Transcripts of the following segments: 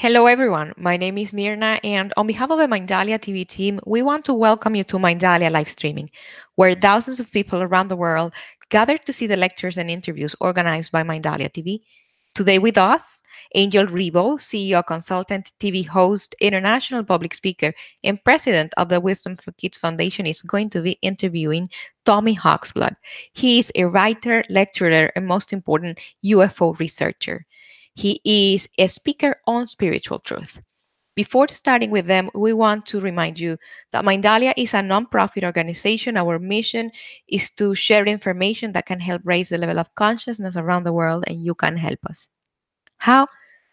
Hello, everyone. My name is Mirna, and on behalf of the Mindalia TV team, we want to welcome you to Mindalia live streaming, where thousands of people around the world gather to see the lectures and interviews organized by Mindalia TV. Today, with us, Angel Rebo, CEO, consultant, TV host, international public speaker, and president of the Wisdom for Kids Foundation, is going to be interviewing Tommy Hawksblood. He is a writer, lecturer, and most important, UFO researcher. He is a speaker on spiritual truth. Before starting with them, we want to remind you that Mindalia is a nonprofit organization. Our mission is to share information that can help raise the level of consciousness around the world, and you can help us. How?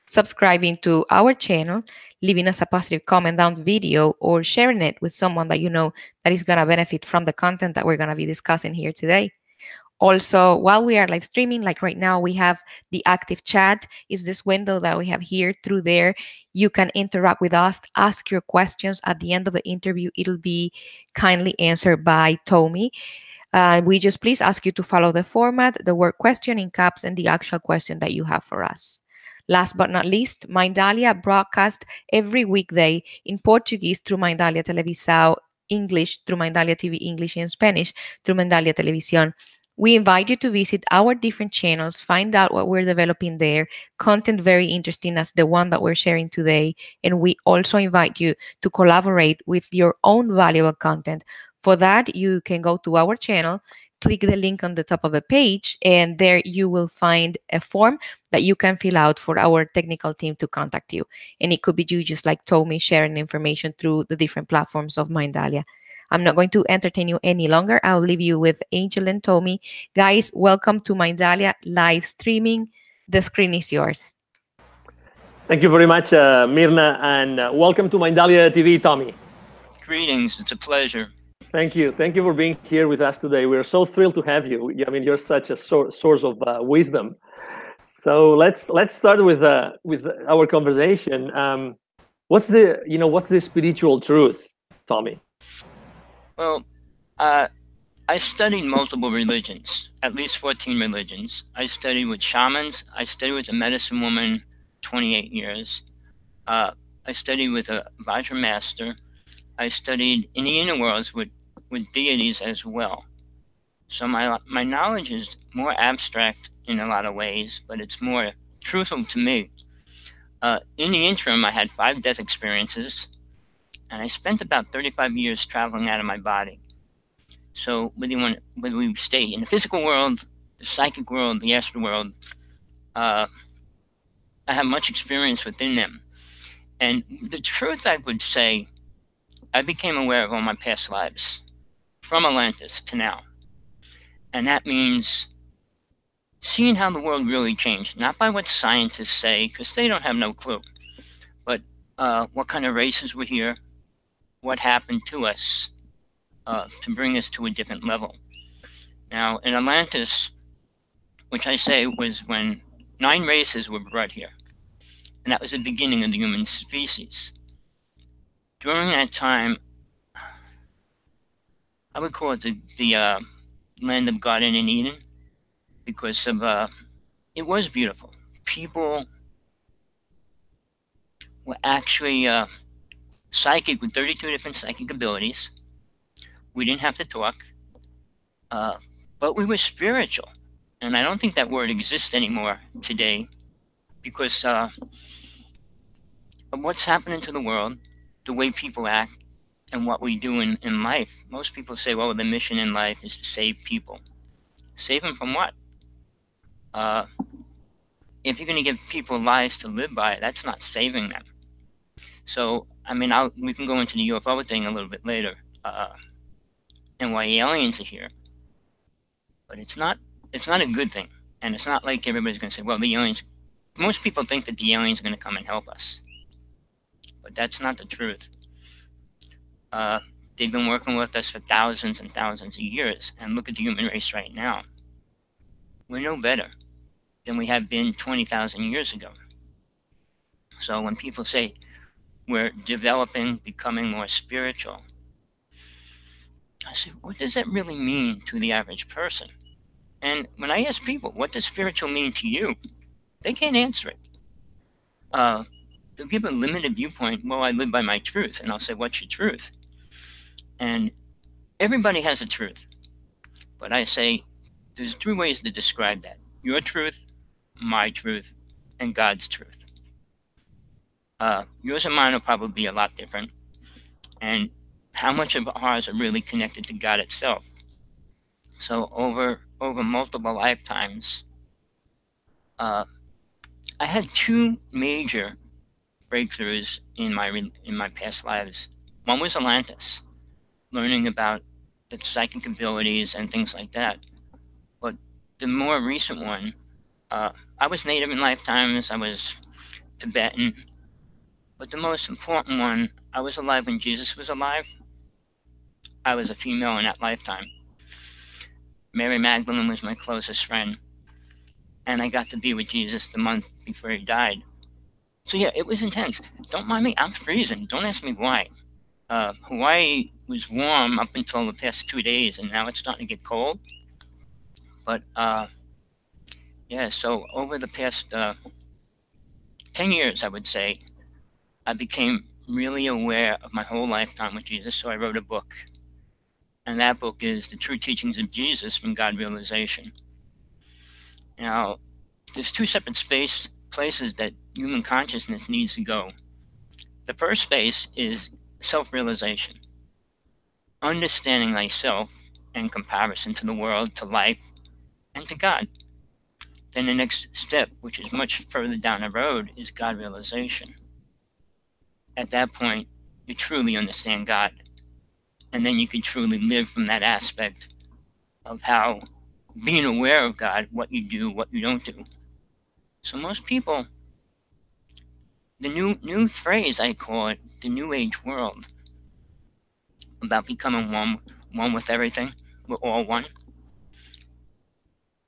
Subscribing to our channel, leaving us a positive comment down the video, or sharing it with someone that you know that is going to benefit from the content that we're going to be discussing here today. Also, while we are live streaming, like right now, we have the active chat is this window that we have here. Through there you can interact with us, ask your questions. At the end of the interview, it'll be kindly answered by Tommy. We just please ask you to follow the format, the word question in caps, and the actual question that you have for us. Last but not least, Mindalia broadcast every weekday in Portuguese through Mindalia Televisão, English through Mindalia TV English, and Spanish through Mindalia Televisión. We invite you to visit our different channels, find out what we're developing there, content very interesting as the one that we're sharing today. And we also invite you to collaborate with your own valuable content. For that, you can go to our channel, click the link on the top of the page, and there you will find a form that you can fill out for our technical team to contact you. And it could be you, just like Tommy, sharing information through the different platforms of Mindalia. I'm not going to entertain you any longer. I'll leave you with Angel and Tommy. Guys, welcome to Mindalia live streaming. The screen is yours. Thank you very much, Mirna, and welcome to Mindalia TV, Tommy. Greetings. It's a pleasure. Thank you. Thank you for being here with us today. We're so thrilled to have you. I mean, you're such a source of wisdom. So let's start with our conversation. What's the spiritual truth, Tommy? Well, I studied multiple religions, at least 14 religions. I studied with shamans. I studied with a medicine woman 28 years. I studied with a Vajra master. I studied in the inner worlds with deities as well. So my knowledge is more abstract in a lot of ways, but it's more truthful to me. In the interim, I had 5 death experiences, and I spent about 35 years traveling out of my body. So whether we stay in the physical world, the psychic world, the astral world, I have much experience within them. And the truth, I would say, I became aware of all my past lives, from Atlantis to now. And that means seeing how the world really changed, not by what scientists say, because they don't have no clue, but what kind of races were here, what happened to us to bring us to a different level. Now, in Atlantis, which I say was when 9 races were brought here, and that was the beginning of the human species. During that time, I would call it the land of Garden and Eden, because of it was beautiful. People were actually psychic with 32 different psychic abilities. We didn't have to talk, but we were spiritual. And I don't think that word exists anymore today because of what's happening to the world, the way people act, and what we do in life. Most people say, well, the mission in life is to save people. Save them from what? If you're going to give people lives to live by, that's not saving them. So, I mean, we can go into the UFO thing a little bit later, and why aliens are here. But it's not a good thing. And it's not like everybody's going to say, well, the aliens, most people think that the aliens are going to come and help us. But that's not the truth. They've been working with us for thousands and thousands of years. And look at the human race right now. We're no better than we have been 20,000 years ago. So when people say we're developing, becoming more spiritual, I say, what does that really mean to the average person? And when I ask people, what does spiritual mean to you? They can't answer it. they'll give a limited viewpoint. Well, I live by my truth. And I'll say, what's your truth? And everybody has a truth. But I say, there's 3 ways to describe that. Your truth, my truth, and God's truth. Yours and mine will probably be a lot different. And how much of ours are really connected to God itself? So over multiple lifetimes, I had 2 major breakthroughs in my past lives. One was Atlantis, learning about the psychic abilities and things like that. But the more recent one, I was Native in lifetimes, I was Tibetan, but the most important one, I was alive when Jesus was alive. I was a female in that lifetime. Mary Magdalene was my closest friend, and I got to be with Jesus the month before he died. So yeah, it was intense. Don't mind me, I'm freezing. Don't ask me why. Hawaii was warm up until the past 2 days, and now it's starting to get cold. But yeah, so over the past 10 years, I would say, I became really aware of my whole lifetime with Jesus, so I wrote a book. And that book is The True Teachings of Jesus from God Realization. Now, there's 2 separate places that human consciousness needs to go. The first space is self-realization, understanding thyself in comparison to the world, to life, and to God. Then the next step, which is much further down the road, is God realization. At that point, you truly understand God. And then you can truly live from that aspect of how being aware of God, what you do, what you don't do. So most people, the new phrase, I call it, the New Age world, about becoming one with everything, we're all one.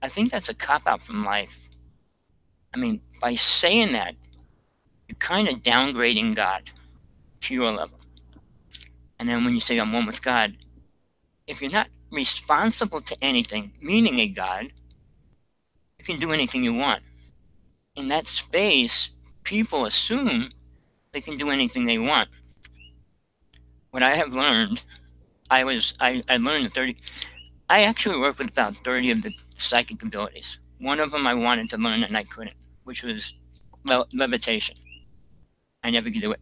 I think that's a cop-out from life. I mean, by saying that, you're kind of downgrading God to your level. And then when you say I'm one with God, if you're not responsible to anything, meaning a God, you can do anything you want. In that space, people assume they can do anything they want. What I have learned, I learned 30. I actually worked with about 30 of the psychic abilities. One of them I wanted to learn and I couldn't, which was levitation. I never could do it.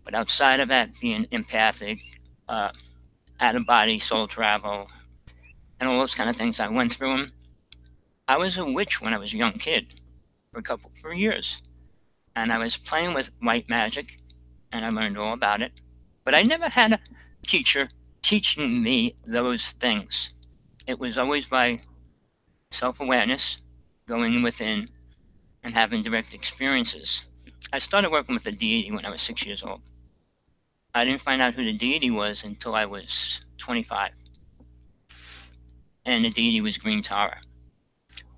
But outside of that, being empathic, out-of-body soul travel, and all those kind of things, I went through them. I was a witch when I was a young kid for years. And I was playing with white magic, and I learned all about it. But I never had a teacher teaching me those things. It was always by self-awareness, going within, and having direct experiences. I started working with the deity when I was 6 years old. I didn't find out who the deity was until I was 25. And the deity was Green Tara.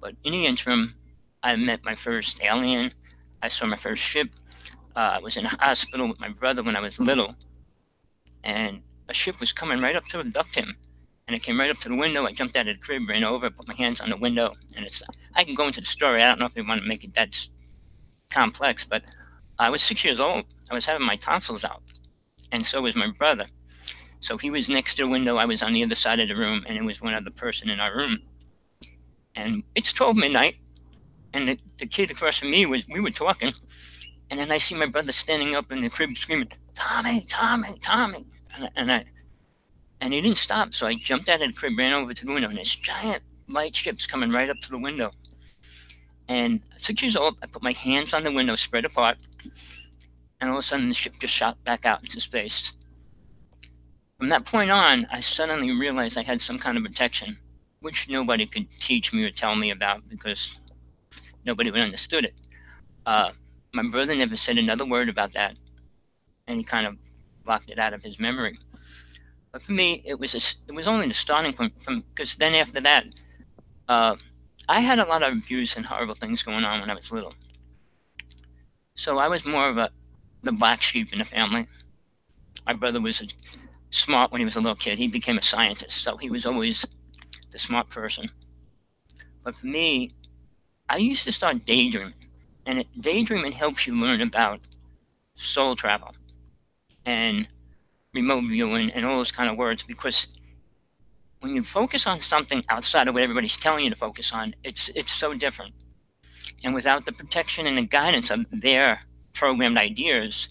But in the interim, I met my first alien. I saw my first ship. I was in a hospital with my brother when I was little. And a ship was coming right up to abduct him. And it came right up to the window. I jumped out of the crib, ran over, put my hands on the window. And I can go into the story. I don't know if they want to make it that complex, but I was 6 years old. I was having my tonsils out. And so was my brother. So he was next to the window. I was on the other side of the room, and it was one other person in our room. And it's 12 midnight, and the kid across from me we were talking, and then I see my brother standing up in the crib screaming, "Tommy, Tommy, Tommy!" And he didn't stop. So I jumped out of the crib, ran over to the window, and this giant light ship's coming right up to the window. And at 6 years old, I put my hands on the window, spread apart, and all of a sudden the ship just shot back out into space. From that point on, I suddenly realized I had some kind of protection, which nobody could teach me or tell me about because nobody would understood it. My brother never said another word about that, and he kind of blocked it out of his memory. But for me, it was only the starting point, because then after that, I had a lot of abuse and horrible things going on when I was little. So I was more of the black sheep in the family. My brother was smart when he was a little kid. He became a scientist, so he was always the smart person. But for me, I used to start daydreaming. And daydreaming helps you learn about soul travel and remote viewing and all those kind of words, because when you focus on something outside of what everybody's telling you to focus on, it's so different. And without the protection and the guidance of their programmed ideas,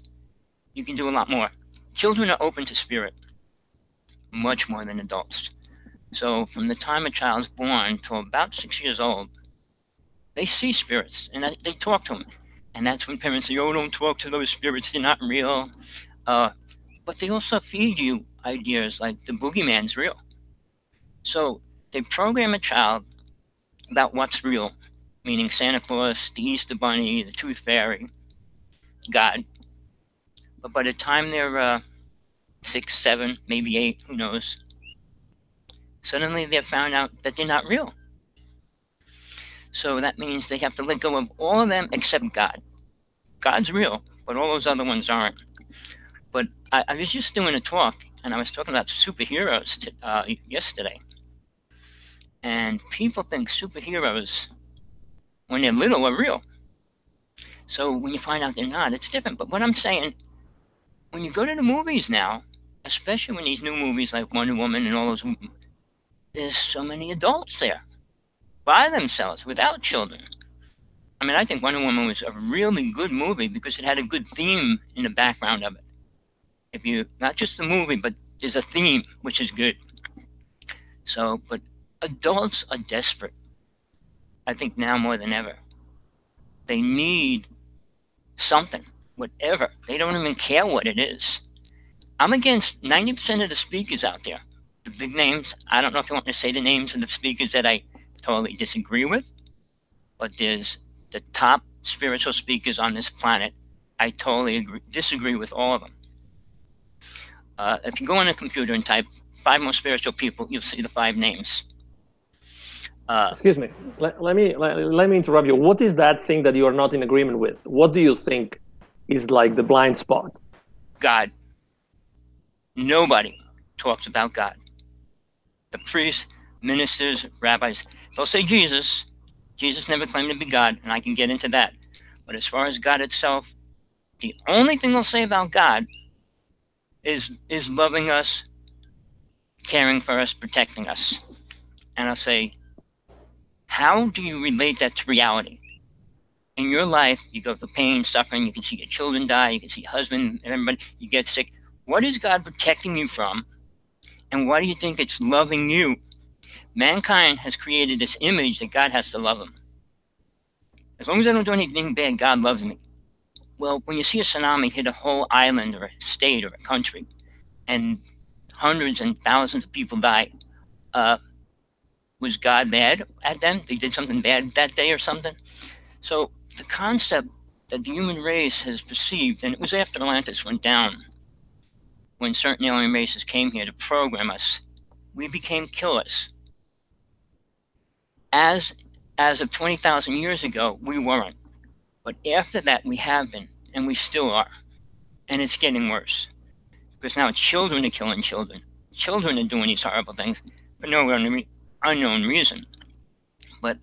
you can do a lot more. Children are open to spirit much more than adults. So from the time a child's born till about 6 years old, they see spirits and they talk to them. And that's when parents say, oh, don't talk to those spirits, they're not real. But they also feed you ideas like the boogeyman's real. So they program a child about what's real, meaning Santa Claus, the Easter Bunny, the Tooth Fairy, God. But by the time they're 6, 7, maybe 8, who knows, suddenly they've found out that they're not real. So that means they have to let go of all of them except God. God's real, but all those other ones aren't. But I was just doing a talk, and I was talking about superheroes yesterday. And people think superheroes, when they're little, are real. So when you find out they're not, it's different. But what I'm saying, when you go to the movies now, especially when these new movies like Wonder Woman and all those, there's so many adults there by themselves without children. I mean, I think Wonder Woman was a really good movie because it had a good theme in the background of it. If you, not just the movie, but there's a theme, which is good. So, but adults are desperate. I think now more than ever. They need something, whatever. They don't even care what it is. I'm against 90% of the speakers out there. The big names, I don't know if you want me to say the names of the speakers that I totally disagree with, but there's the top spiritual speakers on this planet. I totally disagree with all of them. If you go on a computer and type 5 most spiritual people, you'll see the 5 names. Excuse me. Let me interrupt you. What is that thing that you are not in agreement with? What do you think is like the blind spot? God. Nobody talks about God. The priests, ministers, rabbis, they'll say Jesus. Jesus never claimed to be God, and I can get into that. But as far as God itself, the only thing they'll say about God is loving us, caring for us, protecting us. And I'll say, how do you relate that to reality? In your life, you go through pain, suffering, you can see your children die, you can see your husband, everybody, you get sick. What is God protecting you from? And why do you think it's loving you? Mankind has created this image that God has to love them. As long as I don't do anything bad, God loves me. Well, when you see a tsunami hit a whole island or a state or a country, and hundreds and thousands of people die, was God mad at them? They did something bad that day or something? So the concept that the human race has perceived, and it was after Atlantis went down, when certain alien races came here to program us, we became killers. As of 20,000 years ago, we weren't. But after that, we have been, and we still are. And it's getting worse. Because now children are killing children. Children are doing these horrible things for no unknown reason. But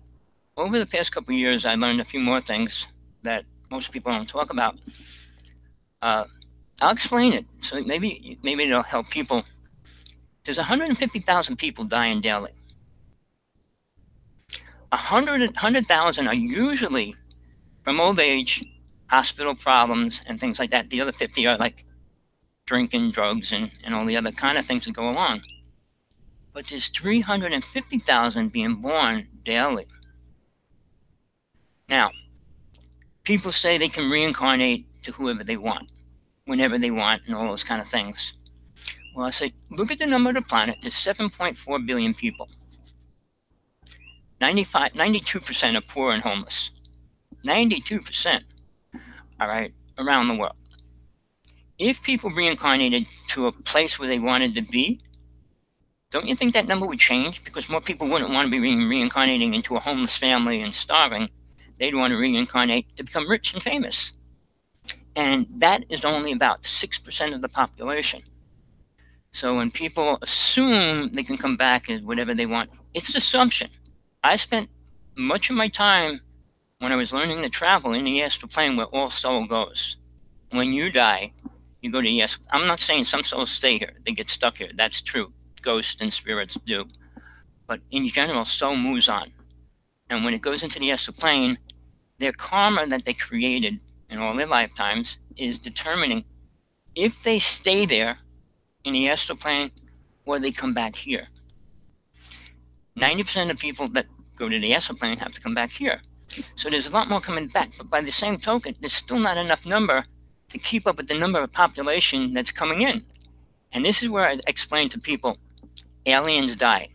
over the past couple of years, I learned a few more things that most people don't talk about. I'll explain it, so maybe it'll help people. There's 150,000 people dying daily. 100,000 are usually from old age, hospital problems, and things like that. The other 50 are like drinking, drugs, and all the other kind of things that go along. But there's 350,000 being born daily. Now, people say they can reincarnate to whoever they want, whenever they want, and all those kind of things. Well, I say, look at the number of the planet. There's 7.4 billion people. 92% are poor and homeless. 92%, all right, around the world. If people reincarnated to a place where they wanted to be, don't you think that number would change? Because more people wouldn't want to be reincarnating into a homeless family and starving. They'd want to reincarnate to become rich and famous. And that is only about 6% of the population. So when people assume they can come back as whatever they want, it's assumption. I spent much of my time when I was learning to travel in the astral plane where all soul goes. when you die, you go to the astral. I'm not saying some souls stay here; they get stuck here. That's true. Ghosts and spirits do, but in general, soul moves on, and when it goes into the astral plane, their karma that they created in all their lifetimes is determining if they stay there in the astral plane or they come back here. 90% of people that go to the astral plane have to come back here. So there's a lot more coming back, but by the same token, there's still not enough number to keep up with the number of population that's coming in. And this is where I explain to people, aliens die.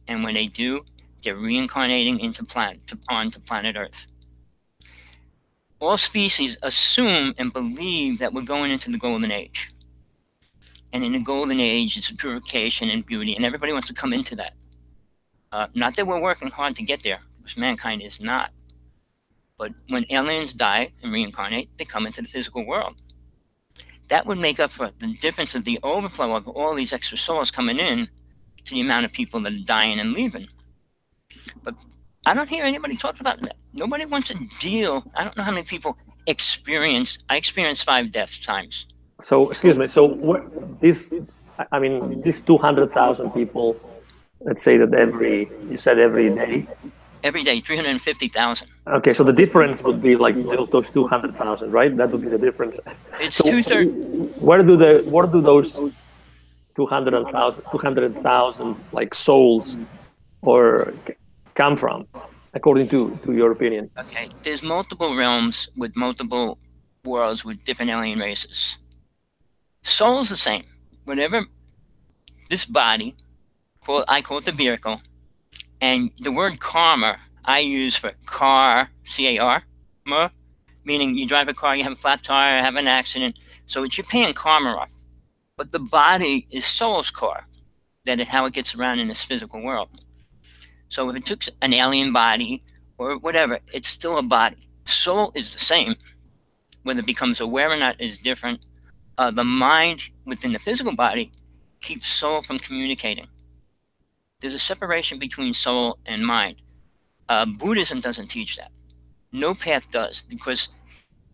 And when they do, they're reincarnating onto planet Earth. All species assume and believe that we're going into the golden age. And in the golden age, it's purification and beauty, and everybody wants to come into that. Not that we're working hard to get there, because mankind is not. But when aliens die and reincarnate, they come into the physical world. That would make up for the difference of the overflow of all these extra souls coming in to the amount of people that are dying and leaving. But I don't hear anybody talking about that. Nobody wants to deal. I don't know how many people I experienced 5 death times. So, excuse me. So, these 200,000 people, let's say that you said every day? Every day, 350,000. Okay, so the difference would be like those 200,000, right? That would be the difference. It's so 2/3. Where do those 200,000 like souls or come from, according to your opinion? Okay, there's multiple realms with multiple worlds with different alien races. Soul's the same. Whatever this body, I call it the vehicle, and the word karma I use for car, C-A-R, meaning you drive a car, you have a flat tire, have an accident, so it's you're paying karma off. But the body is soul's car, how it gets around in this physical world. So if it took an alien body or whatever, it's still a body. Soul is the same. Whether it becomes aware or not is different. The mind within the physical body keeps soul from communicating. There's a separation between soul and mind. Buddhism doesn't teach that. No path does, because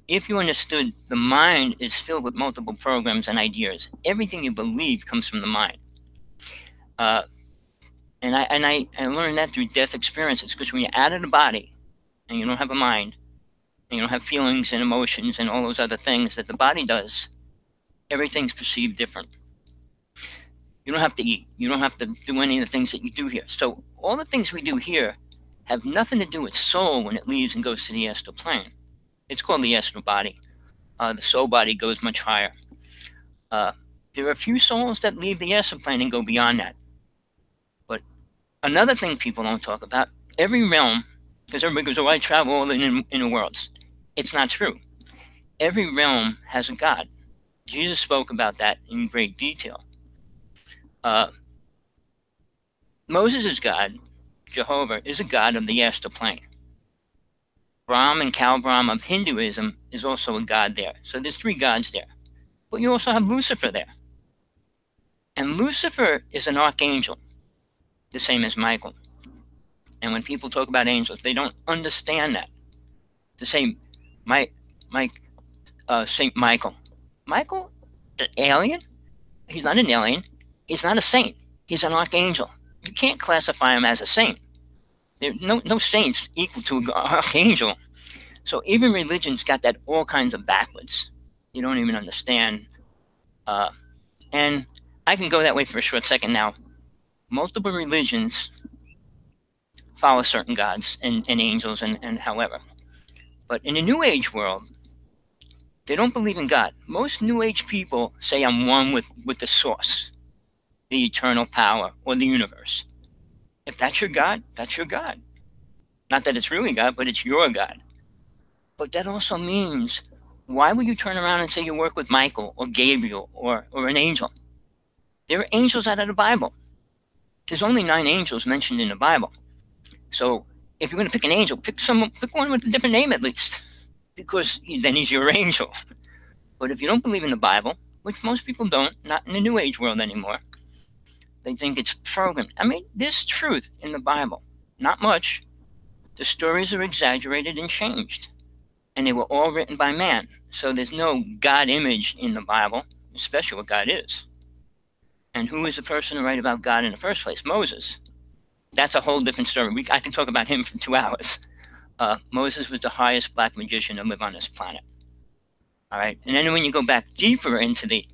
if you understood the mind is filled with multiple programs and ideas, everything you believe comes from the mind. And I learned that through death experiences, because when you're out of the body and you don't have a mind, and you don't have feelings and emotions and all those other things that the body does, everything's perceived different. You don't have to eat. You don't have to do any of the things that you do here. So all the things we do here have nothing to do with soul when it leaves and goes to the astral plane. It's called the astral body. The soul body goes much higher. There are a few souls that leave the astral plane and go beyond that. But another thing people don't talk about, every realm, because everybody goes, oh, I travel all in the worlds. It's not true. Every realm has a God. Jesus spoke about that in great detail. Moses is God. Jehovah is a god of the astral plane. Brahm and Kal Brahm of Hinduism is also a god there. So there's 3 gods there. But you also have Lucifer there. And Lucifer is an archangel, the same as Michael. And when people talk about angels, they don't understand that. To say Saint Michael. Michael, the alien? He's not an alien. He's not a saint. He's an archangel. You can't classify him as a saint. There are no saints equal to an archangel. So even religion's got that all kinds of backwards. You don't even understand. And I can go that way for a short second now. Multiple religions follow certain gods and angels and however. But in the New Age world, they don't believe in God. Most New Age people say I'm one with the source, the eternal power, or the universe. If that's your God, that's your God. Not that it's really God, but it's your God. But that also means, why would you turn around and say you work with Michael or Gabriel or an angel? There are angels out of the Bible. There's only 9 angels mentioned in the Bible. So if you're going to pick an angel, pick one with a different name at least, because then he's your angel. But if you don't believe in the Bible, which most people don't, not in the New Age world anymore, they think it's programmed. I mean, there's truth in the Bible. Not much. The stories are exaggerated and changed. and they were all written by man. So there's no God image in the Bible, especially what God is. And who is the person to write about God in the first place? Moses. That's a whole different story. I can talk about him for 2 hours. Moses was the highest black magician to live on this planet. All right. And then when you go back deeper into the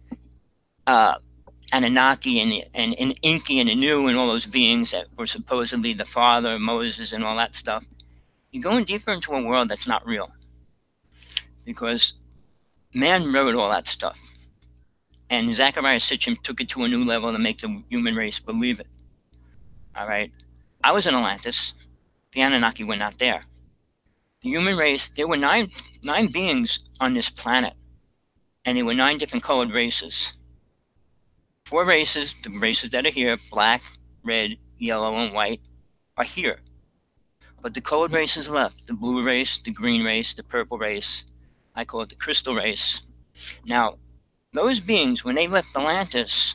Anunnaki and Enki and Anu and all those beings that were supposedly the father of Moses and all that stuff, you're going deeper into a world that's not real. Because man wrote all that stuff. And Zecharia Sitchin took it to a new level to make the human race believe it. All right. I was in Atlantis. The Anunnaki were not there. The human race, there were nine beings on this planet. And there were 9 different colored races. 4 races, the races that are here, black, red, yellow, and white, are here. But the colored races left. The blue race, the green race, the purple race. I call it the crystal race. Now, those beings, when they left Atlantis,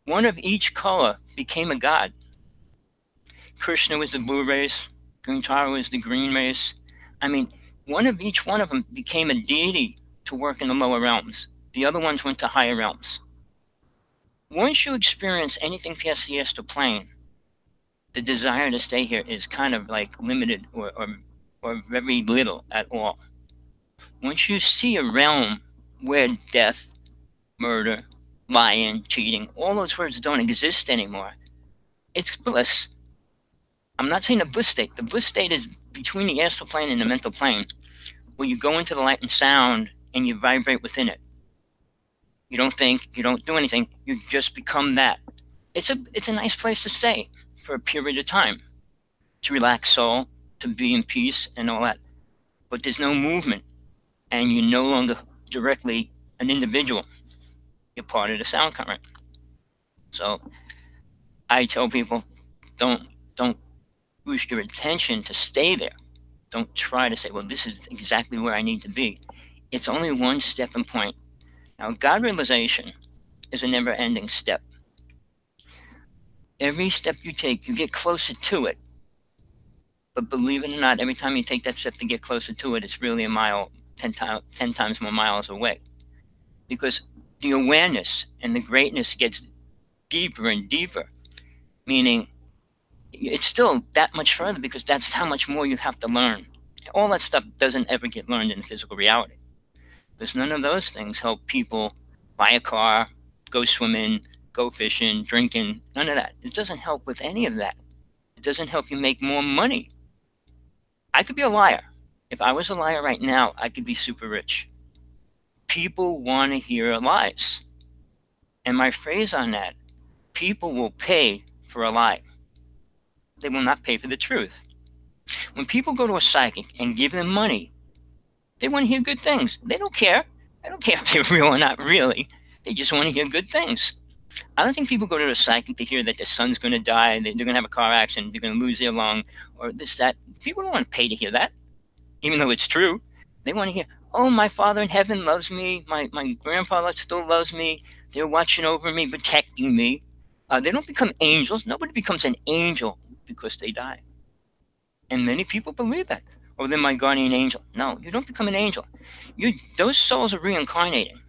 one of each color became a god. Krishna was the blue race. Guntara was the green race. I mean, each one of them became a deity to work in the lower realms. The other ones went to higher realms. Once you experience anything past the astral plane, the desire to stay here is kind of like limited or very little at all. Once you see a realm where death, murder, lying, cheating, all those words don't exist anymore, it's bliss. I'm not saying the bliss state. The bliss state is between the astral plane and the mental plane, where you go into the light and sound and you vibrate within it. You don't think, you don't do anything, you just become that. It's a nice place to stay for a period of time, to relax soul, to be in peace and all that. But there's no movement, and you're no longer directly an individual. You're part of the sound current. So I tell people, don't boost your attention to stay there. Don't try to say, well, this is exactly where I need to be. It's only one stepping point. Now, God realization is a never-ending step. Every step you take, you get closer to it. But believe it or not, every time you take that step to get closer to it, it's really a mile, 10 times more miles away. Because the awareness and the greatness gets deeper and deeper, meaning it's still that much further, because that's how much more you have to learn. All that stuff doesn't ever get learned in physical reality. Because none of those things help people buy a car, go swimming, go fishing, drinking, none of that. It doesn't help with any of that. It doesn't help you make more money. I could be a liar. If I was a liar right now, I could be super rich. People want to hear lies. And my phrase on that, people will pay for a lie. They will not pay for the truth. When people go to a psychic and give them money, they want to hear good things. They don't care. I don't care if they're real or not really. They just want to hear good things. I don't think people go to a psychic to hear that their son's going to die, they're going to have a car accident, they're going to lose their lung, or this, that. People don't want to pay to hear that, even though it's true. They want to hear, oh, my Father in heaven loves me. My grandfather still loves me. They're watching over me, protecting me. They don't become angels. Nobody becomes an angel because they die. And many people believe that. Oh, they're my guardian angel. No, you don't become an angel. Those souls are reincarnating.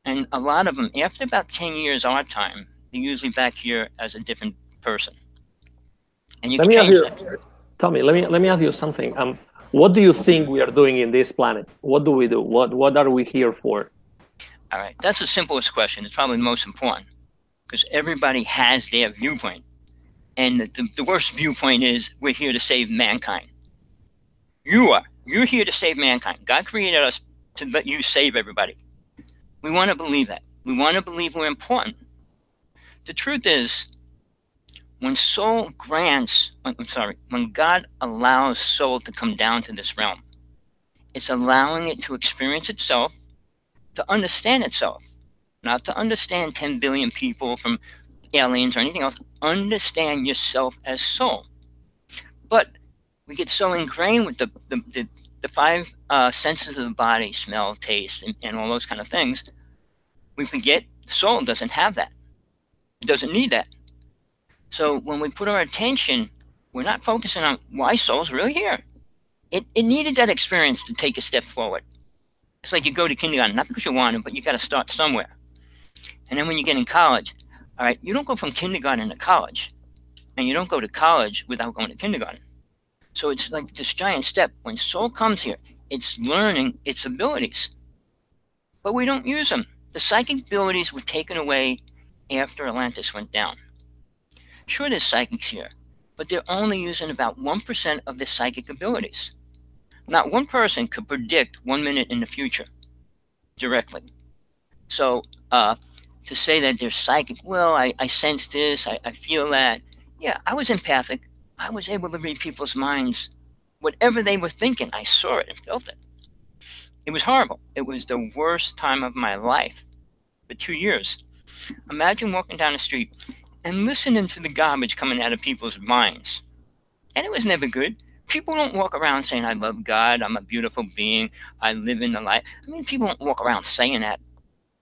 And a lot of them, after about 10 years our time, they're usually back here as a different person. And you can change that. Tommy, let me ask you something. What do you think we are doing in this planet? What do we do? What are we here for? All right, that's the simplest question. It's probably the most important, because everybody has their viewpoint. And the worst viewpoint is we're here to save mankind. You're here to save mankind. God created us to let you save everybody. We want to believe that. We want to believe we're important. The truth is, when God allows soul to come down to this realm, it's allowing it to experience itself, to understand itself, not to understand 10 billion people from aliens or anything else. Understand yourself as soul. But we get so ingrained with the 5 senses of the body, smell, taste, and all those kind of things, we forget soul doesn't have that. It doesn't need that. So when we put our attention, we're not focusing on why soul's really here. it needed that experience to take a step forward. It's like you go to kindergarten, not because you want to, but you got to start somewhere. And then when you get in college, all right, you don't go from kindergarten to college, and you don't go to college without going to kindergarten. So it's like this giant step. When soul comes here, it's learning its abilities, but we don't use them. The psychic abilities were taken away after Atlantis went down. Sure, there's psychics here, but they're only using about 1% of their psychic abilities. Not one person could predict 1 minute in the future directly. So to say that they're psychic, well, I sense this, I feel that. Yeah, I was empathic. I was able to read people's minds. Whatever they were thinking, I saw it and felt it. It was horrible. It was the worst time of my life for 2 years. Imagine walking down the street and listening to the garbage coming out of people's minds. And it was never good. People don't walk around saying, I love God, I'm a beautiful being, I live in the light. I mean, people don't walk around saying that.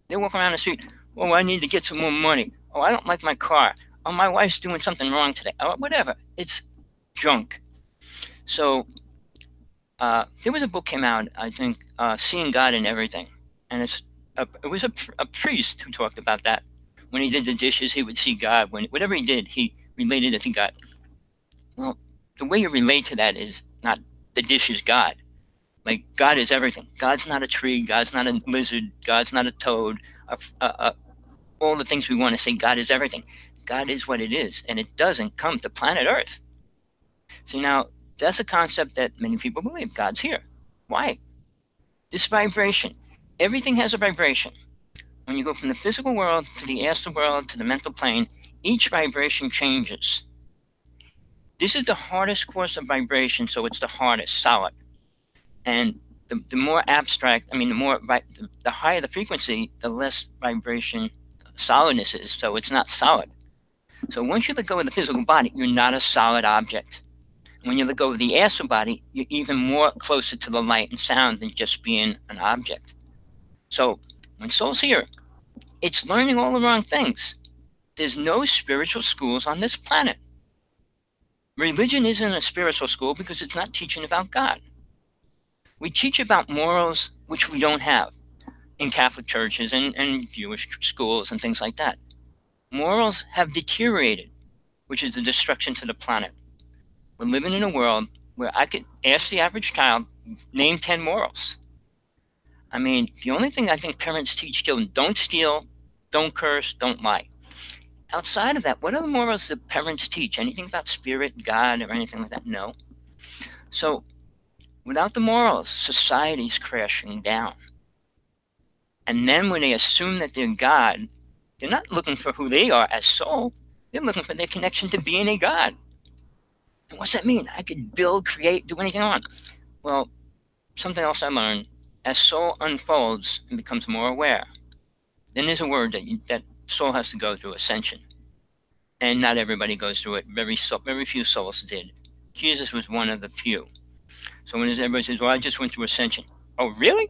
They walk around the street, oh, I need to get some more money. Oh, I don't like my car. Oh, my wife's doing something wrong today. Oh, whatever. It's junk. So there was a book came out, I think, Seeing God in Everything. And it was a priest who talked about that. When he did the dishes, he would see God. Whatever he did, he related it to God. Well, the way you relate to that is not the dish is God. Like, God is everything. God's not a tree. God's not a lizard. God's not a toad. All the things we want to say, God is everything. God is what it is, and it doesn't come to planet Earth. So now, that's a concept that many people believe. God's here. Why? This vibration. Everything has a vibration. When you go from the physical world to the astral world to the mental plane, each vibration changes. This is the hardest course of vibration, so it's the hardest, solid. And the more abstract, I mean, the higher the frequency, the less vibration solidness is, so it's not solid. So once you let go of the physical body, you're not a solid object. When you let go of the astral body, you're even more closer to the light and sound than just being an object. So when soul's here, it's learning all the wrong things. There's no spiritual schools on this planet. Religion isn't a spiritual school because it's not teaching about God. We teach about morals, which we don't have in Catholic churches and Jewish schools and things like that. Morals have deteriorated, which is the destruction to the planet. We're living in a world where I could ask the average child, name 10 morals. I mean, the only thing I think parents teach children, don't steal, don't curse, don't lie. Outside of that, what are the morals that parents teach? Anything about spirit, God, or anything like that? No. So without the morals, society's crashing down. And then when they assume that they're God, they're not looking for who they are as soul. They're looking for their connection to being a God. And what's that mean? I could build, create, do anything I want. Well, something else I learned, as soul unfolds and becomes more aware, then there's a word that soul has to go through, ascension. And not everybody goes through it. Very few souls did. Jesus was one of the few. So when everybody says, well, I just went through ascension. Oh, really?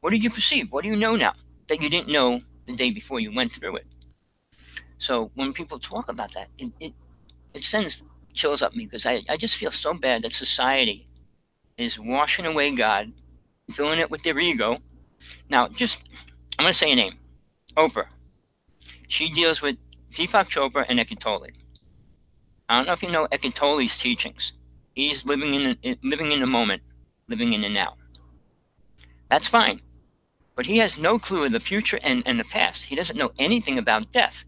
What did you perceive? What do you know now that you didn't know the day before you went through it? So when people talk about that, it sends chills up me because I just feel so bad that society is washing away God, filling it with their ego. Now, I'm going to say a name. Oprah. She deals with Deepak Chopra and Eckhart Tolle. I don't know if you know Eckhart Tolle's teachings. He's living in the moment, living in the now. That's fine. But he has no clue of the future and the past. He doesn't know anything about death.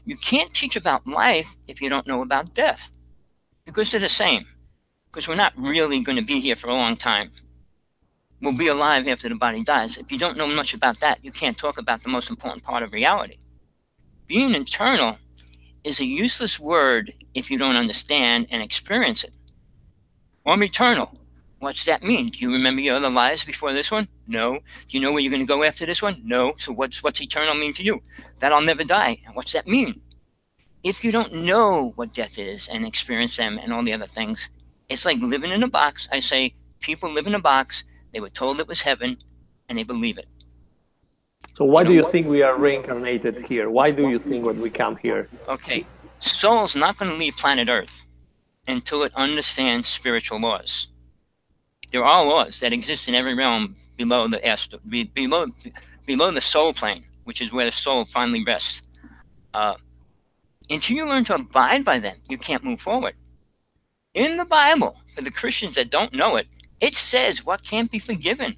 You can't teach about life if you don't know about death. Because they're the same. Because we're not really going to be here for a long time. We'll be alive after the body dies. If you don't know much about that, you can't talk about the most important part of reality. Being eternal is a useless word if you don't understand and experience it. I'm eternal. What's that mean? Do you remember your other lives before this one? No. Do you know where you're going to go after this one? No. So what's eternal mean to you? That I'll never die. And what's that mean? If you don't know what death is and experience them and all the other things, it's like living in a box. I say people live in a box. They were told it was heaven, and they believe it. So why do you think we are reincarnated here? Why do you think when we come here? Okay, soul's not going to leave planet Earth until it understands spiritual laws. There are laws that exist in every realm below the below the soul plane, which is where the soul finally rests. Until you learn to abide by them, you can't move forward. In the Bible, for the Christians that don't know it, it says what can't be forgiven.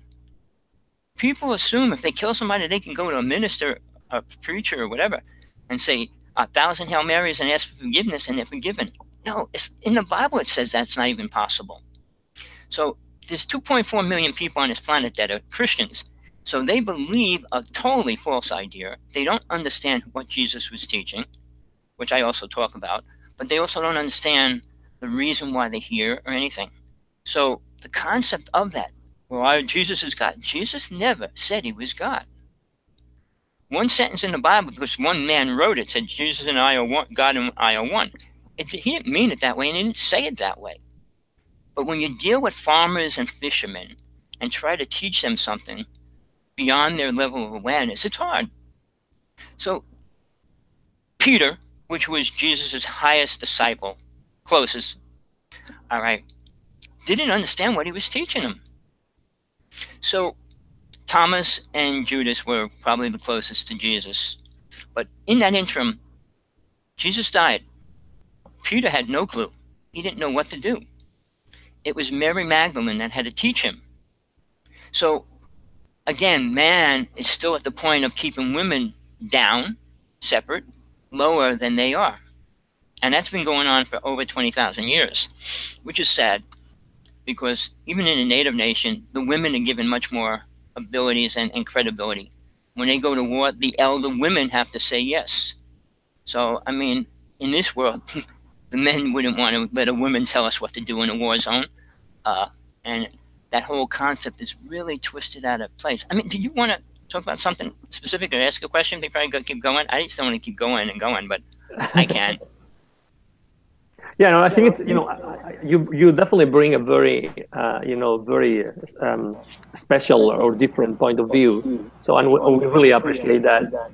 People assume if they kill somebody, they can go to a minister, a preacher, or whatever, and say 1,000 Hail Marys and ask for forgiveness, and they're forgiven. No, in the Bible it says that's not even possible. So there's 2.4 million people on this planet that are Christians. So they believe a totally false idea. They don't understand what Jesus was teaching, which I also talk about, but they also don't understand the reason why they're here or anything. So the concept of that, well, Jesus is God. Jesus never said he was God. One sentence in the Bible, because one man wrote it, said Jesus and I are one, God and I are one. He didn't mean it that way, and he didn't say it that way. But when you deal with farmers and fishermen and try to teach them something beyond their level of awareness, it's hard. So Peter, which was Jesus' highest disciple, closest, all right, didn't understand what he was teaching them. So Thomas and Judas were probably the closest to Jesus. But in that interim, Jesus died. Peter had no clue. He didn't know what to do. It was Mary Magdalene that had to teach him. So again, man is still at the point of keeping women down, separate, lower than they are. And that's been going on for over 20,000 years, which is sad, because even in a native nation, the women are given much more abilities and credibility. When they go to war, the elder women have to say yes. So, I mean, in this world, the men wouldn't want to let a woman tell us what to do in a war zone. And that whole concept is really twisted out of place. I mean, did you want to talk about something specific or ask a question before I keep going? I just don't want to keep going and going, but I can. Yeah, no, I think it's, you definitely bring a very, very special or different point of view. So, and we really appreciate that.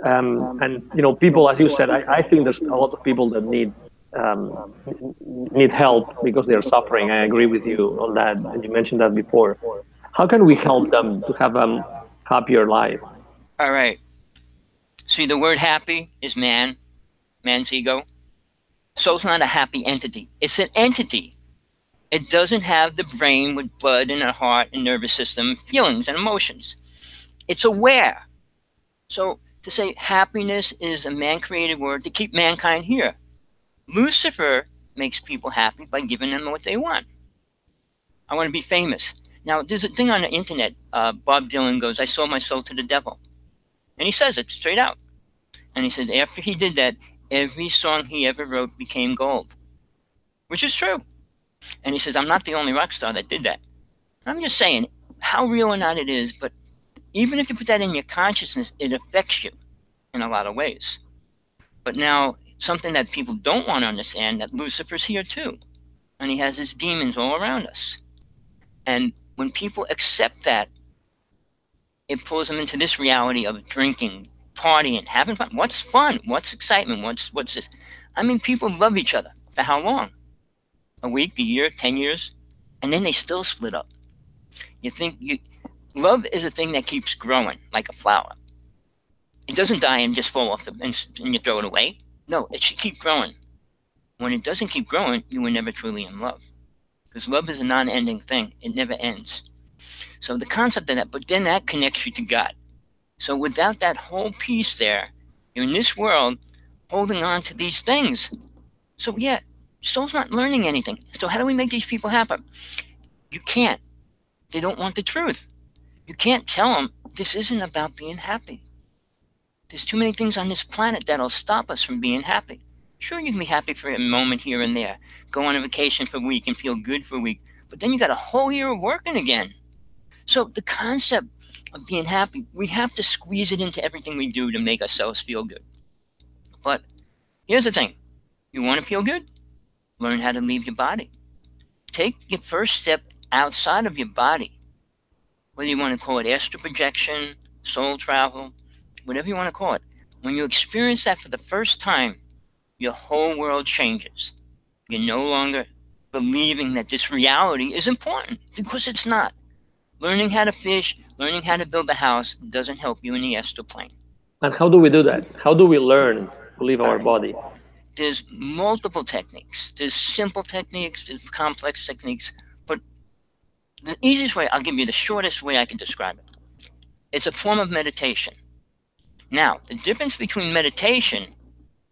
And, people, as you said, I think there's a lot of people that need help because they're suffering. I agree with you on that. And you mentioned that before. How can we help them to have a happier life? All right. See, the word happy is man's ego. Soul's not a happy entity. It's an entity. It doesn't have the brain with blood and a heart and nervous system, feelings and emotions. It's aware. So to say happiness is a man-created word to keep mankind here. Lucifer makes people happy by giving them what they want. I want to be famous. Now, there's a thing on the internet. Bob Dylan goes, "I sold my soul to the devil." And he says it straight out. And he said after he did that, every song he ever wrote became gold, which is true. And he says, I'm not the only rock star that did that. I'm just saying how real or not it is, but even if you put that in your consciousness, it affects you in a lot of ways. But now, something that people don't want to understand, that Lucifer's here too. And he has his demons all around us. And when people accept that, it pulls them into this reality of drinking, partying, having fun. What's fun? What's excitement? What's this? I mean, people love each other. For how long? A week, a year, 10 years? And then they still split up. Love is a thing that keeps growing like a flower. It doesn't die and just fall off and you throw it away. No, it should keep growing. When it doesn't keep growing, you were never truly in love. Because love is a non-ending thing. It never ends. So the concept of that, but then that connects you to God. So without that whole piece there, you're in this world holding on to these things. So yeah, soul's not learning anything. So how do we make these people happy? You can't. They don't want the truth. You can't tell them this isn't about being happy. There's too many things on this planet that'll stop us from being happy. Sure, you can be happy for a moment here and there. Go on a vacation for a week and feel good for a week. But then you got a whole year of working again. So the concept of being happy, we have to squeeze it into everything we do to make ourselves feel good. But here's the thing. You want to feel good? Learn how to leave your body. Take your first step outside of your body. Whether you want to call it astral projection, soul travel, whatever you want to call it. When you experience that for the first time, your whole world changes. You're no longer believing that this reality is important, because it's not. Learning how to fish, learning how to build a house doesn't help you in the astral plane. And how do we do that? How do we learn to leave our body? There's multiple techniques. There's simple techniques, there's complex techniques, but the easiest way, I'll give you the shortest way I can describe it. It's a form of meditation. Now, the difference between meditation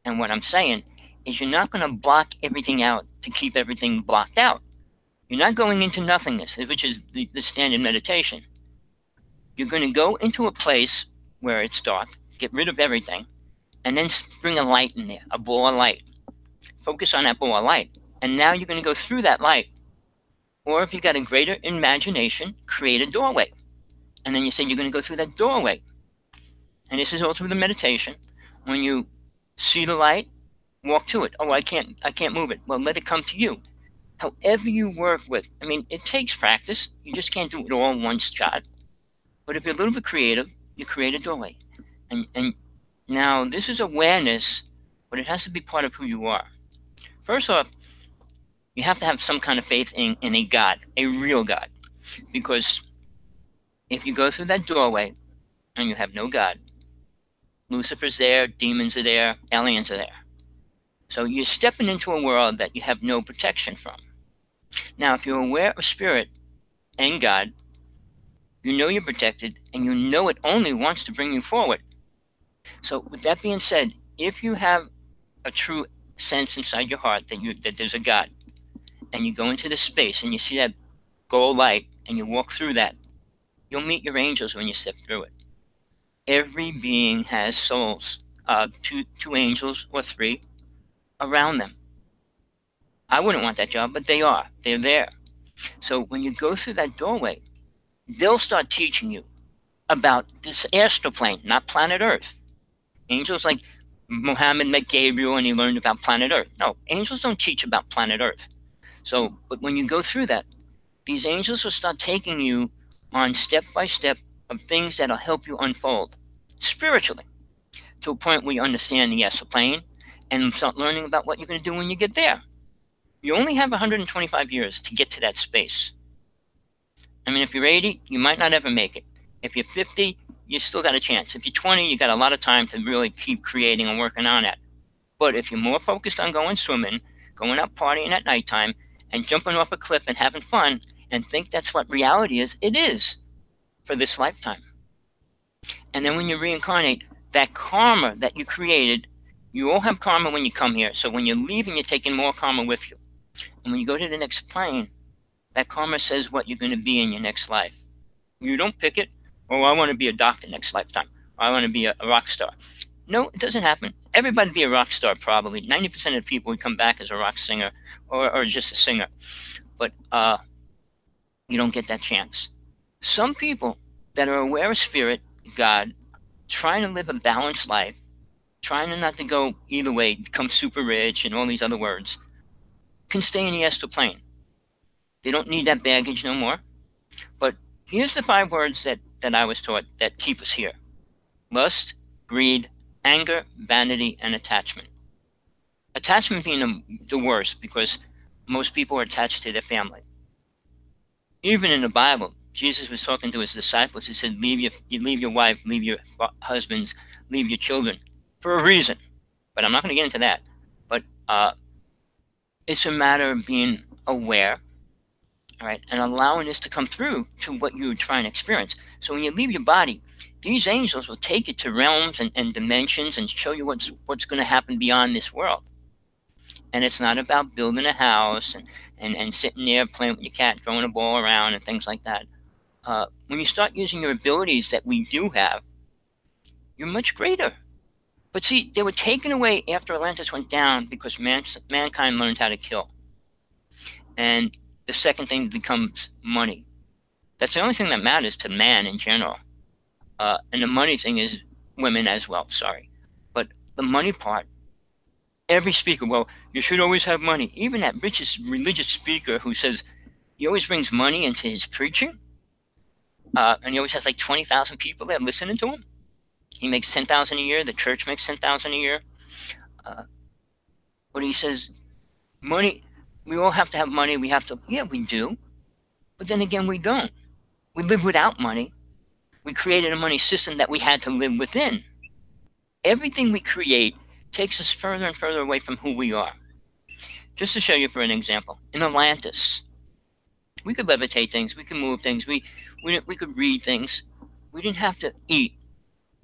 and what I'm saying is you're not going to block everything out to keep everything blocked out. You're not going into nothingness, which is the standard meditation. You're going to go into a place where it's dark, get rid of everything, and then bring a light in there, a ball of light. Focus on that ball of light. And now you're going to go through that light. Or if you've got a greater imagination, create a doorway. And then you say you're going to go through that doorway. And this is all through the meditation. When you see the light, walk to it. Oh, I can't move it. Well, let it come to you. However you work with, I mean, it takes practice. You just can't do it all in one shot. But if you're a little bit creative, you create a doorway. And now this is awareness, but it has to be part of who you are. First off, you have to have some kind of faith in a God, a real God. Because if you go through that doorway and you have no God, Lucifer's there, demons are there, aliens are there. So you're stepping into a world that you have no protection from. Now, if you're aware of spirit and God, you know you're protected, and you know it only wants to bring you forward. So with that being said, if you have a true sense inside your heart that there's a God, and you go into the space and you see that gold light and you walk through that, you'll meet your angels when you step through it. Every being has souls, two angels or three around them. I wouldn't want that job, but they are. They're there. So when you go through that doorway, they'll start teaching you about this astral plane, not planet Earth. Angels like Muhammad met Gabriel and he learned about planet Earth. No, angels don't teach about planet Earth. So, but when you go through that, these angels will start taking you on step by step of things that'll help you unfold spiritually to a point where you understand the astral plane and start learning about what you're going to do when you get there. You only have 125 years to get to that space. I mean, if you're 80, you might not ever make it. If you're 50, you still got a chance. If you're 20, you got a lot of time to really keep creating and working on it. But if you're more focused on going swimming, going out partying at nighttime, and jumping off a cliff and having fun, and think that's what reality is, it is for this lifetime. And then when you reincarnate, that karma that you created, you all have karma when you come here. So when you're leaving, you're taking more karma with you. And when you go to the next plane, that karma says what you're going to be in your next life. You don't pick it. Oh, I want to be a doctor next lifetime. Or I want to be a rock star. No, it doesn't happen. Everybody be a rock star probably. 90% of people would come back as a rock singer or just a singer. But you don't get that chance. Some people that are aware of spirit, God, trying to live a balanced life, trying not to go either way, become super rich and all these other words, can stay in the astral plane. They don't need that baggage no more. But here's the 5 words that I was taught that keep us here. Lust, greed, anger, vanity, and attachment. Attachment being the worst because most people are attached to their family. Even in the Bible, Jesus was talking to his disciples. He said, leave your wife, leave your husbands, leave your children for a reason. But I'm not going to get into that. But it's a matter of being aware, all right, and allowing this to come through to what you're trying to experience. So when you leave your body, these angels will take you to realms and dimensions and show you what's going to happen beyond this world. And it's not about building a house and sitting there playing with your cat, throwing a ball around and things like that. When you start using your abilities that we do have, you're much greater. But see, they were taken away after Atlantis went down because mankind learned how to kill. And the second thing becomes money. That's the only thing that matters to man in general. And the money thing is women as well, sorry. But the money part, every speaker, well, you should always have money. Even that richest religious speaker who says he always brings money into his preaching, and he always has like 20,000 people there listening to him. He makes $10,000 a year. The church makes $10,000 a year. But he says, money we all have to have money. We have to, yeah, we do. But then again, we don't. We live without money. We created a money system that we had to live within. Everything we create takes us further and further away from who we are. Just to show you for an example, in Atlantis, we could levitate things, we could move things, we could read things. We didn't have to eat,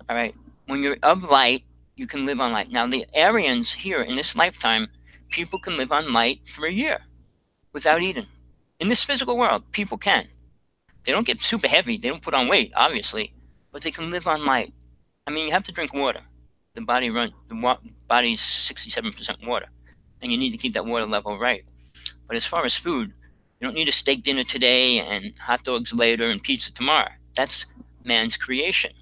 all right? When you're of light, you can live on light. Now, the Aryans here in this lifetime, people can live on light for a year without eating. In this physical world, people can. They don't get super heavy. They don't put on weight, obviously, but they can live on light. I mean, you have to drink water. The body's 67% water, and you need to keep that water level right. But as far as food, you don't need a steak dinner today and hot dogs later and pizza tomorrow. That's man's creation.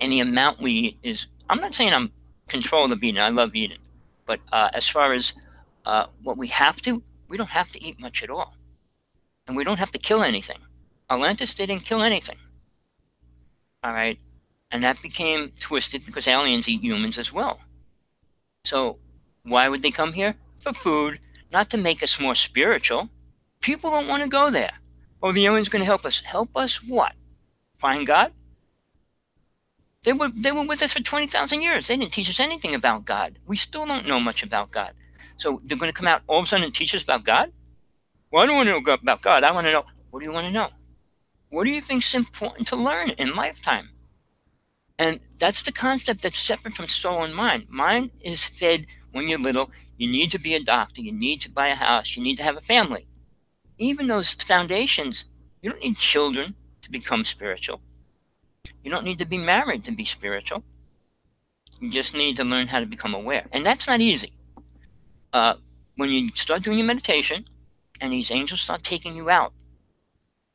And the amount we eat is, I'm not saying I'm control of eating. I love eating. But as far as what we don't have to eat much at all. And we don't have to kill anything. Atlantis didn't kill anything. All right? And that became twisted because aliens eat humans as well. So why would they come here? For food, not to make us more spiritual. People don't want to go there. Oh, the alien's going to help us. Help us what? Find God? They were with us for 20,000 years. They didn't teach us anything about God. We still don't know much about God. So they're going to come out all of a sudden and teach us about God? Well, I don't want to know about God. I want to know, what do you want to know? What do you think is important to learn in lifetime? And that's the concept that's separate from soul and mind. Mind is fed when you're little. You need to be a doctor. You need to buy a house. You need to have a family. Even those foundations, you don't need children to become spiritual. You don't need to be married to be spiritual. You just need to learn how to become aware. And that's not easy. When you start doing your meditation and these angels start taking you out,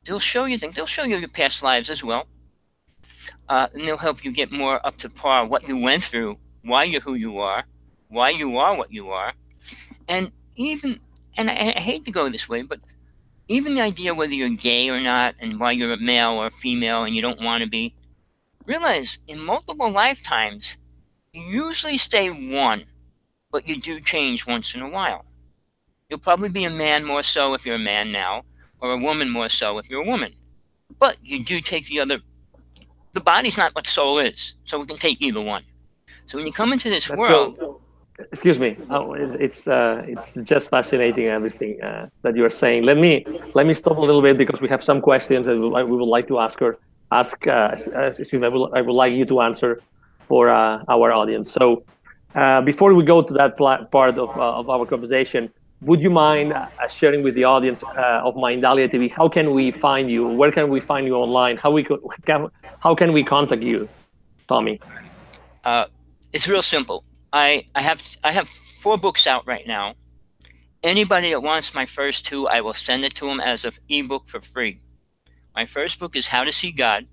they'll show you things. They'll show you your past lives as well. And they'll help you get more up to par what you went through, why you're who you are what you are. And I hate to go this way, but even the idea whether you're gay or not and why you're a male or a female and you don't want to be, realize in multiple lifetimes, you usually stay one, but you do change once in a while. You'll probably be a man more so if you're a man now, or a woman more so if you're a woman. But you do take the body's not what soul is, so we can take either one. So when you come into this world... Excuse me. It's just fascinating everything that you are saying. Let me stop a little bit because we have some questions that we would like to ask. I would like you to answer for our audience. So before we go to that part of our conversation, would you mind sharing with the audience of Mindalia TV, how can we find you? Where can we find you online? How can we contact you, Tommy? It's real simple. I have 4 books out right now. Anybody that wants my first 2, I will send it to them as an ebook for free. My first book is How to See God,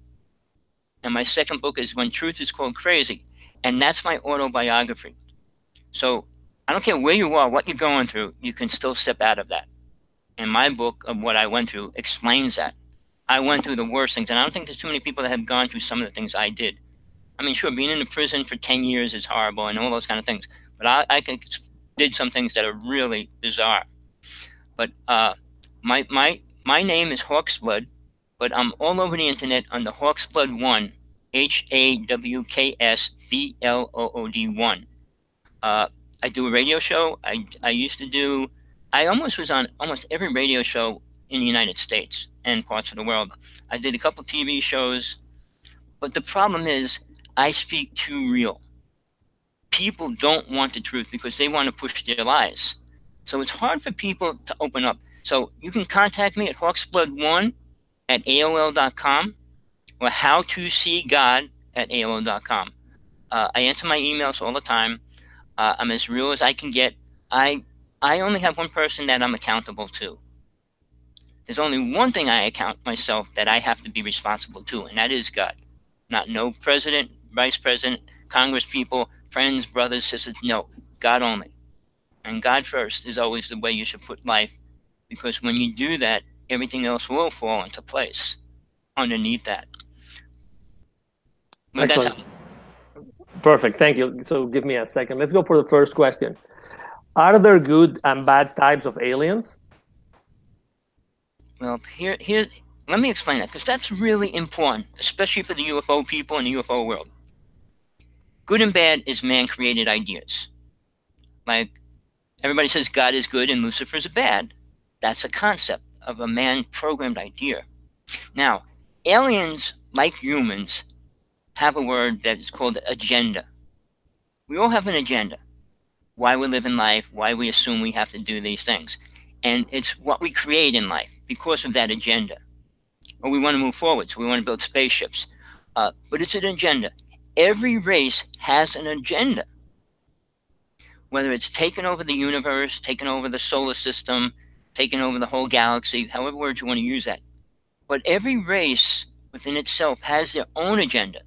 and my second book is When Truth is Called Crazy, and that's my autobiography. So I don't care where you are, what you're going through, you can still step out of that. And my book of what I went through explains that. I went through the worst things, and I don't think there's too many people that have gone through some of the things I did. I mean, sure, being in the prison for 10 years is horrible and all those kind of things, but I did some things that are really bizarre. But my name is Hawksblood, but I'm all over the internet under Hawksblood1, HAWKSBLOOD1. I do a radio show. I almost was on almost every radio show in the United States and parts of the world. I did a couple TV shows, but the problem is I speak too real. People don't want the truth because they want to push their lies. So it's hard for people to open up. So you can contact me at hawksblood1@AOL.com or howtoseegod@AOL.com. I answer my emails all the time. I'm as real as I can get. I only have one person that I'm accountable to. There's only one thing I account myself that I have to be responsible to, and that is God. Not no president, vice president, Congress people, friends, brothers, sisters. No, God only. And God first is always the way you should put life, because when you do that, everything else will fall into place underneath that. But excellent. Perfect. Thank you. So give me a second. Let's go for the first question. Are there good and bad types of aliens? Well, let me explain that, because that's really important, especially for the UFO people in the UFO world. Good and bad is man-created ideas. Like, everybody says God is good and Lucifer is bad. That's a concept of a man-programmed idea. Now, aliens, like humans, have a word that is called agenda. We all have an agenda. Why we live in life, why we assume we have to do these things. And it's what we create in life because of that agenda. Or we want to move forward, so we want to build spaceships. But it's an agenda. Every race has an agenda. Whether it's taking over the universe, taking over the solar system, taking over the whole galaxy, however words you want to use that. But every race within itself has their own agenda.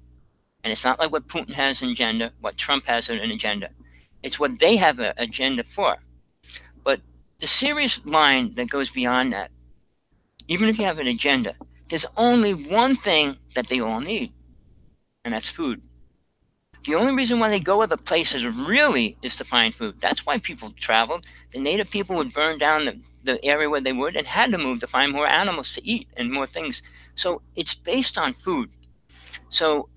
And it's not like what Putin has an agenda, what Trump has an agenda. It's what they have an agenda for. But the serious line that goes beyond that, even if you have an agenda, there's only one thing that they all need, and that's food. The only reason why they go other places really is to find food. That's why people traveled. The native people would burn down the area where they would and had to move to find more animals to eat and more things. So it's based on food. So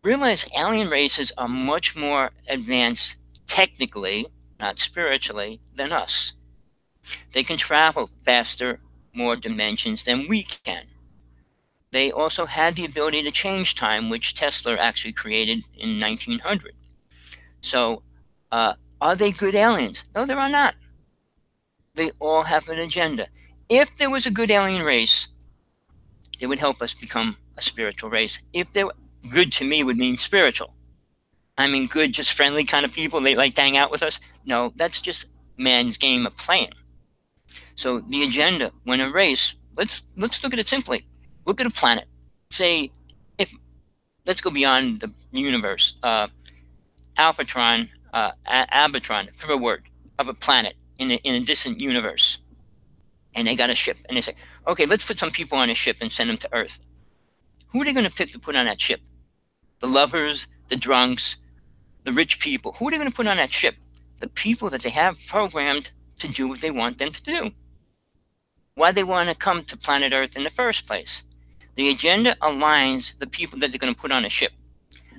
realize alien races are much more advanced technically, not spiritually, than us. They can travel faster, more dimensions than we can. They also had the ability to change time, which Tesla actually created in 1900. So, are they good aliens? No, they are not. They all have an agenda. If there was a good alien race, they would help us become a spiritual race. If they're good, to me, would mean spiritual. I mean, good, just friendly kind of people. They like to hang out with us. No, that's just man's game of playing. So the agenda, when a race, let's look at it simply. Look at a planet. Say, let's go beyond the universe. Alphatron, Abatron, for a word, of a planet in a distant universe. And they got a ship. And they say, okay, let's put some people on a ship and send them to Earth. Who are they going to pick to put on that ship? The lovers, the drunks, the rich people. Who are they going to put on that ship? The people that they have programmed to do what they want them to do. Why they want to come to planet Earth in the first place. The agenda aligns the people that they're going to put on a ship.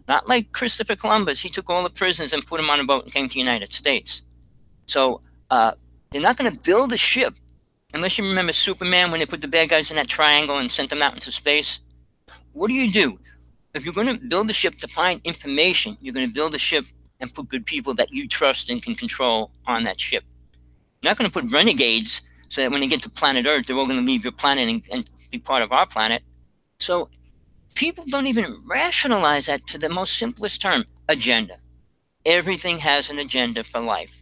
Not like Christopher Columbus. He took all the prisoners and put them on a boat and came to the United States. So they're not going to build a ship unless you remember Superman when they put the bad guys in that triangle and sent them out into space. What do? If you're going to build a ship to find information, you're going to build a ship and put good people that you trust and can control on that ship. You're not going to put renegades so that when they get to planet Earth, they're all going to leave your planet and be part of our planet. So people don't even rationalize that to the most simplest term, agenda. Everything has an agenda for life.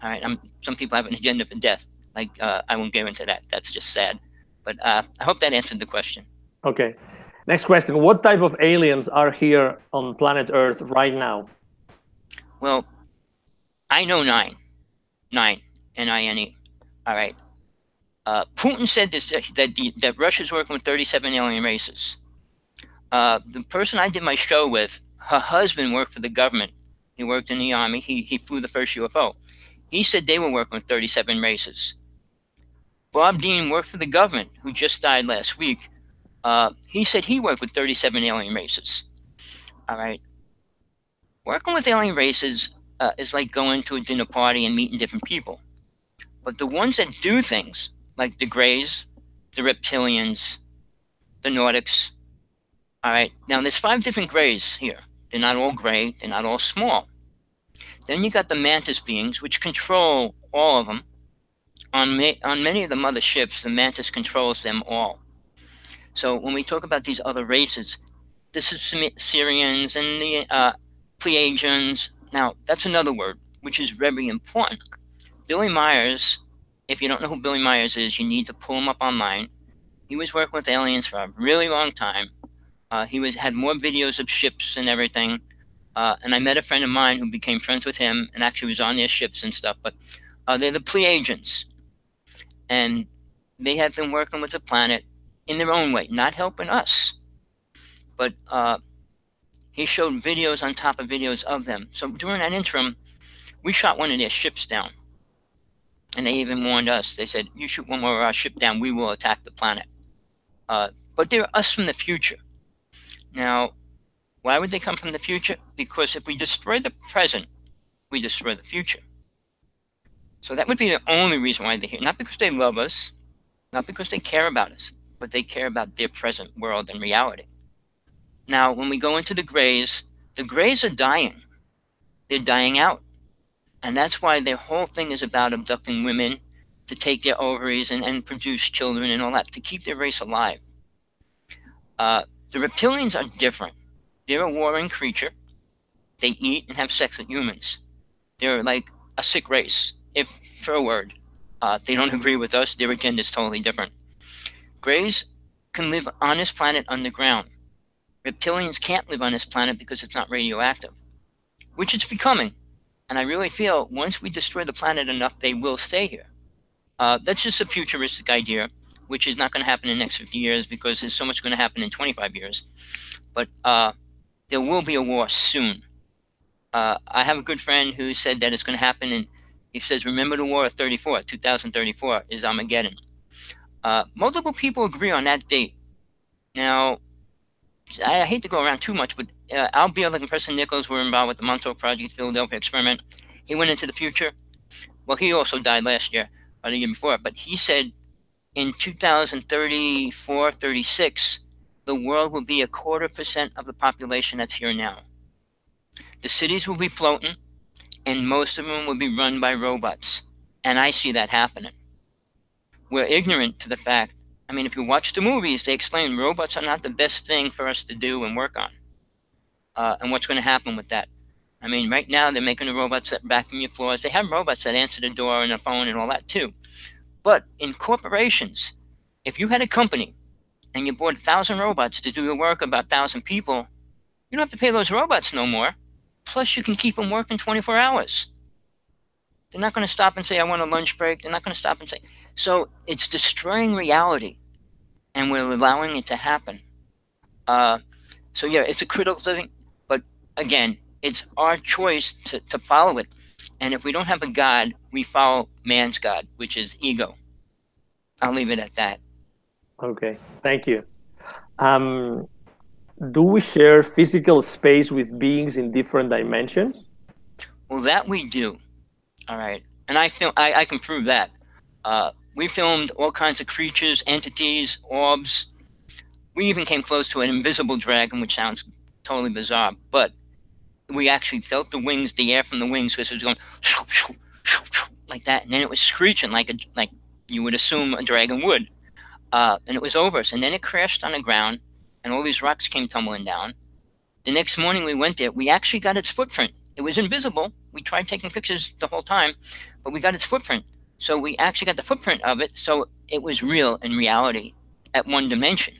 All right, some people have an agenda for death. Like, I won't get into that. That's just sad. But I hope that answered the question. Okay. Next question. What type of aliens are here on planet Earth right now? Well, I know 9. 9, N-I-N-E. All right. Putin said this, that Russia's working with 37 alien races. The person I did my show with, her husband worked for the government. He worked in the army. He flew the first UFO. He said they were working with 37 races. Bob Dean worked for the government, who just died last week. He said he worked with 37 alien races. All right. Working with alien races is like going to a dinner party and meeting different people. But the ones that do things, like the Greys, the Reptilians, the Nordics, all right. Now, there's 5 different Greys here. They're not all gray. They're not all small. Then you got the Mantis beings, which control all of them. On many of the mother ships, the Mantis controls them all. So when we talk about these other races, this is Syrians and the Pleiadians. Now, that's another word, which is very important. Billy Myers, if you don't know who Billy Myers is, you need to pull him up online. He was working with aliens for a really long time. He had more videos of ships and everything. And I met a friend of mine who became friends with him and actually was on their ships and stuff. But they're the Pleiadians. And they have been working with the planet in their own way, not helping us. But he showed videos on top of videos of them. So during that interim, We shot one of their ships down. And they even warned us. They said, you shoot one more of our ship down, we will attack the planet. But they're us from the future. Now, why would they come from the future? Because if we destroy the present, we destroy the future. So that would be the only reason why they're here. Not because they love us, not because they care about us, but they care about their present world and reality. Now, when we go into the Greys are dying. They're dying out. And that's why their whole thing is about abducting women to take their ovaries and produce children and all that, to keep their race alive. The reptilians are different. They're a warring creature. They eat and have sex with humans. They're like a sick race, if for a word. They don't agree with us. Their agenda is totally different. Greys can live on this planet underground. Reptilians can't live on this planet because it's not radioactive, which it's becoming. And I really feel once we destroy the planet enough, they will stay here. That's just a futuristic idea, which is not going to happen in the next 50 years because there's so much going to happen in 25 years. But there will be a war soon. I have a good friend who said that it's going to happen, and he says, remember the war of 2034 is Armageddon. Multiple people agree on that date. Now, I hate to go around too much, but Al Bielek and Preston Nichols were involved with the Montauk Project Philadelphia experiment. He went into the future. Well, he also died last year, or the year before, but he said in 2034, 36, the world will be 0.25% of the population that's here now. The cities will be floating, and most of them will be run by robots. And I see that happening. We're ignorant to the fact. I mean, if you watch the movies, they explain robots are not the best thing for us to do and work on. And what's going to happen with that? I mean, right now they're making the robots that vacuum your floors. They have robots that answer the door and the phone and all that too. But in corporations, if you had a company and you bought 1,000 robots to do the work of about 1,000 people, you don't have to pay those robots no more. Plus, you can keep them working 24 hours. They're not going to stop and say, I want a lunch break. They're not going to stop and say. So it's destroying reality, and we're allowing it to happen. So yeah, it's a critical thing. But again, it's our choice to follow it. And if we don't have a God, we follow man's God, which is ego. I'll leave it at that. Okay, thank you. Do we share physical space with beings in different dimensions? Well, that we do. All right. And I can prove that. We filmed all kinds of creatures, entities, orbs. We even came close to an invisible dragon, which sounds totally bizarre, but we actually felt the wings, the air from the wings, because it was going shoo, shoo, shoo, shoo, like that, and then it was screeching like you would assume a dragon would, and it was over us, and then it crashed on the ground, and all these rocks came tumbling down. The next morning we went there, we actually got its footprint. It was invisible. We tried taking pictures the whole time, but we got its footprint. So we actually got the footprint of it, so it was real in reality at one dimension.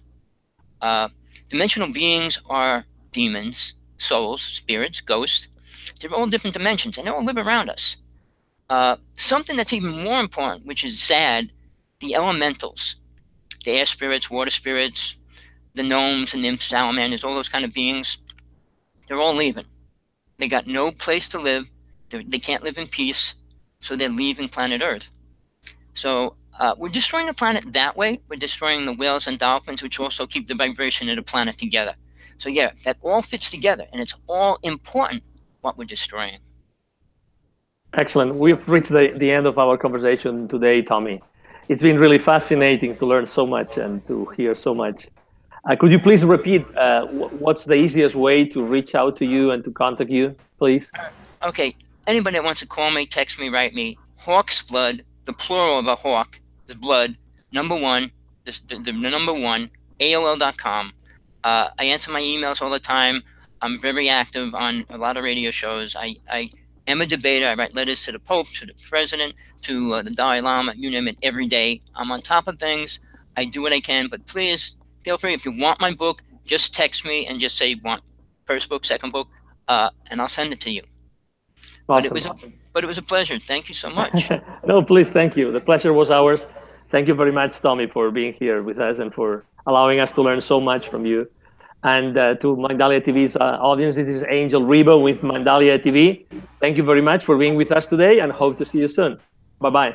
Dimensional beings are demons, souls, spirits, ghosts. They're all different dimensions, and they all live around us. Something that's even more important, which is sad, the elementals, the air spirits, water spirits, the gnomes and nymphs, salamanders, all those kind of beings, they're all leaving. They got no place to live. They can't live in peace, so they're leaving planet Earth. So we're destroying the planet that way. We're destroying the whales and dolphins, which also keep the vibration of the planet together. So yeah, that all fits together, and it's all important what we're destroying. Excellent. We've reached the end of our conversation today, Tommy. It's been really fascinating to learn so much and to hear so much. Could you please repeat what's the easiest way to reach out to you and to contact you, please? Okay. Anybody that wants to call me, text me, write me. Hawksblood, the plural of a hawk is blood, number one, the number one, AOL.com. I answer my emails all the time. I'm very active on a lot of radio shows. I am a debater. I write letters to the Pope, to the President, to the Dalai Lama, you name it, every day. I'm on top of things. I do what I can, but please feel free. If you want my book, just text me and just say, want first book, second book, and I'll send it to you. Awesome. But it was a pleasure. Thank you so much. No, please, thank you. The pleasure was ours. Thank you very much, Tommy, for being here with us and for allowing us to learn so much from you. And to Mindalia TV's audience, this is Angel Rebo with Mindalia TV. Thank you very much for being with us today, and hope to see you soon. Bye-bye.